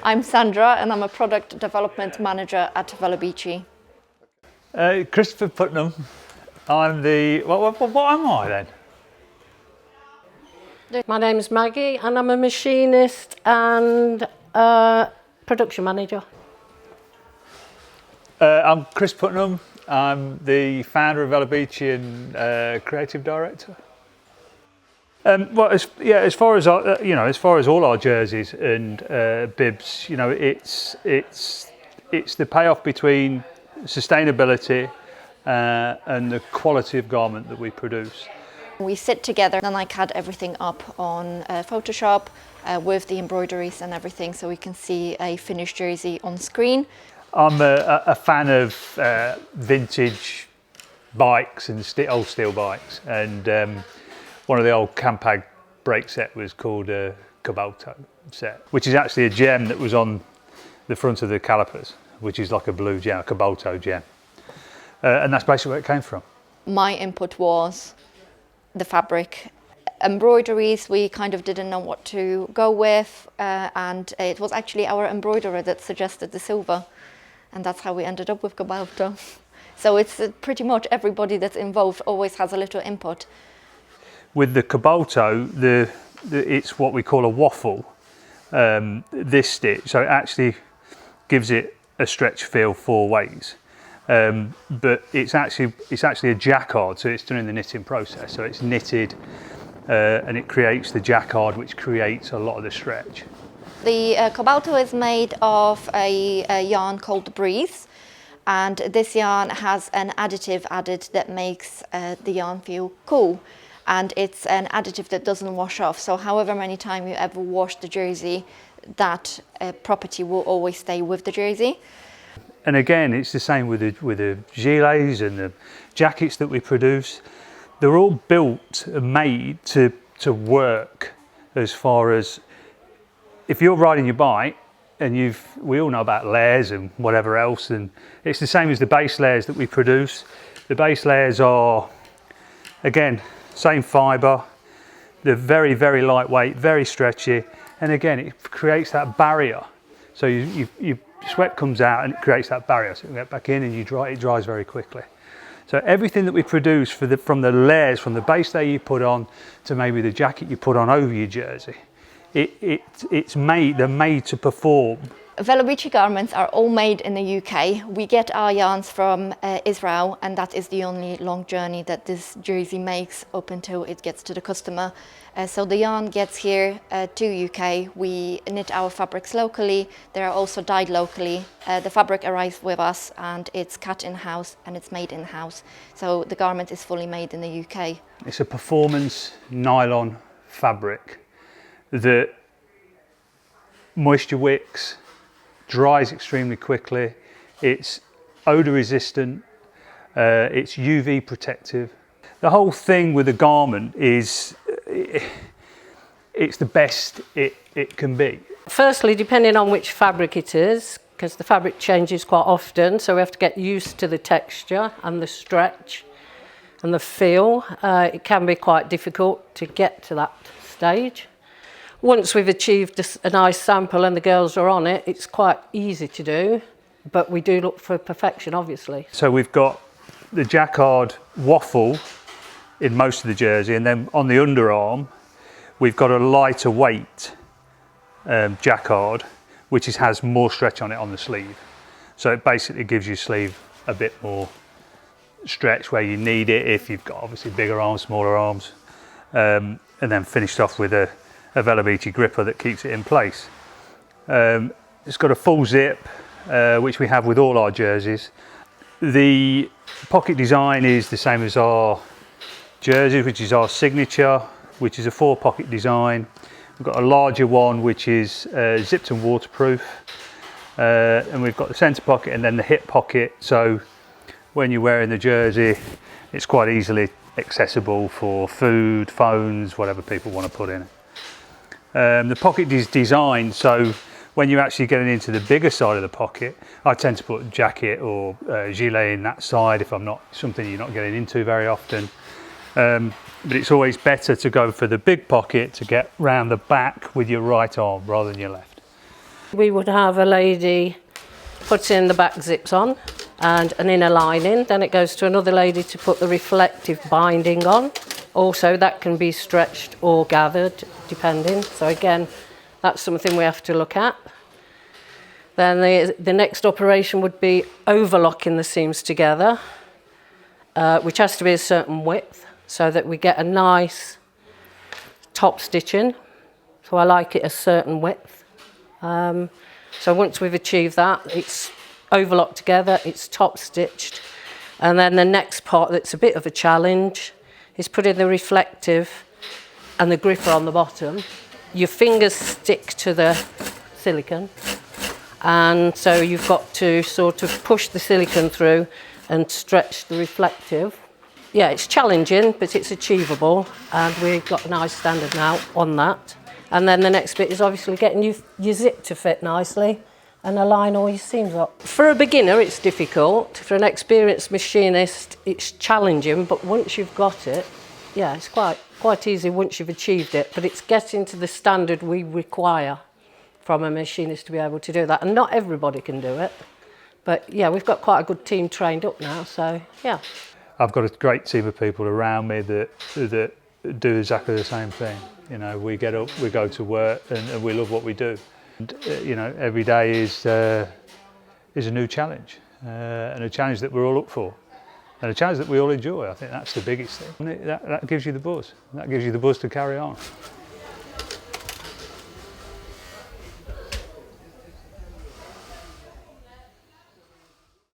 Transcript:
I'm Sandra and I'm a product development manager at Velobici. Christopher Putnam. I'm the, what am I then? My name's Maggie and I'm a machinist and production manager. I'm Chris Putnam. I'm the founder of Velobici and creative director. As far as all our jerseys and bibs, it's the payoff between sustainability and the quality of garment that we produce. We sit together and I CAD everything up on Photoshop with the embroideries and everything, so we can see a finished jersey on screen. I'm a fan of vintage bikes and old steel bikes, and one of the old Campag brake set was called a Cobalto set, which is actually a gem that was on the front of the calipers, which is like a blue gem, a Cobalto gem. And that's basically where it came from. My input was the fabric. Embroideries, we kind of didn't know what to go with, and it was actually our embroiderer that suggested the silver, and that's how we ended up with Cobalto. So it's pretty much everybody that's involved always has a little input. With the Cobalto, it's what we call a waffle, this stitch, so it actually gives it a stretch feel 4 ways. But it's actually a jacquard, so it's done in the knitting process. So it's knitted and it creates the jacquard, which creates a lot of the stretch. The Cobalto is made of a yarn called Breeze, and this yarn has an additive added that makes the yarn feel cool. And it's an additive that doesn't wash off. So however many times you ever wash the jersey, that property will always stay with the jersey. And again, it's the same with the gilets and the jackets that we produce. They're all built and made to work, as far as if you're riding your bike and we all know about layers and whatever else, and it's the same as the base layers that we produce. The base layers are, again, same fibre, they're very, very lightweight, very stretchy, and again, it creates that barrier. So you sweat comes out and it creates that barrier, so you get back in and it dries very quickly. So everything that we produce from the layers, from the base layer you put on to maybe the jacket you put on over your jersey, they're made to perform. Velobici garments are all made in the UK. We get our yarns from Israel, and that is the only long journey that this jersey makes up until it gets to the customer. So the yarn gets here to UK. We knit our fabrics locally. They are also dyed locally. The fabric arrives with us and it's cut in-house and it's made in-house. So the garment is fully made in the UK. It's a performance nylon fabric that moisture wicks, dries extremely quickly, it's odour resistant, it's UV protective. The whole thing with the garment is, it's the best it can be. Firstly, depending on which fabric it is, because the fabric changes quite often, so we have to get used to the texture and the stretch and the feel. It can be quite difficult to get to that stage. Once we've achieved a nice sample and the girls are on it, it's quite easy to do, but we do look for perfection, obviously. So we've got the jacquard waffle in most of the jersey, and then on the underarm, we've got a lighter weight jacquard, which has more stretch on it on the sleeve. So it basically gives your sleeve a bit more stretch where you need it, if you've got obviously bigger arms, smaller arms, and then finished off with a Velobici gripper that keeps it in place. It's got a full zip, which we have with all our jerseys. The pocket design is the same as our jerseys, which is our signature, which is a 4-pocket design. We've got a larger one, which is zipped and waterproof. And we've got the centre pocket and then the hip pocket. So when you're wearing the jersey, it's quite easily accessible for food, phones, whatever people want to put in it. The pocket is designed so when you're actually getting into the bigger side of the pocket, I tend to put a jacket or a gilet in that side if I'm not something you're not getting into very often. But it's always better to go for the big pocket to get round the back with your right arm rather than your left. We would have a lady putting the back zips on and an inner lining, then it goes to another lady to put the reflective binding on. Also, that can be stretched or gathered, depending. So again, that's something we have to look at. Then the next operation would be overlocking the seams together, which has to be a certain width so that we get a nice top stitching. So I like it a certain width. So once we've achieved that, it's overlocked together, it's top stitched. And then the next part that's a bit of a challenge is putting the reflective and the gripper on the bottom. Your fingers stick to the silicone, and so you've got to sort of push the silicone through and stretch the reflective. Yeah, it's challenging, but it's achievable, and we've got a nice standard now on that. And then the next bit is obviously getting your zip to fit nicely and align all your seams up. For a beginner, it's difficult. For an experienced machinist, it's challenging, but once you've got it, yeah, it's quite easy once you've achieved it, but it's getting to the standard we require from a machinist to be able to do that. And not everybody can do it, but yeah, we've got quite a good team trained up now, so yeah. I've got a great team of people around me that do exactly the same thing. You know, we get up, we go to work, and we love what we do. And, you know, every day is a new challenge, and a challenge that we're all up for, and a challenge that we all enjoy. I think that's the biggest thing. That gives you the buzz. That gives you the buzz to carry on.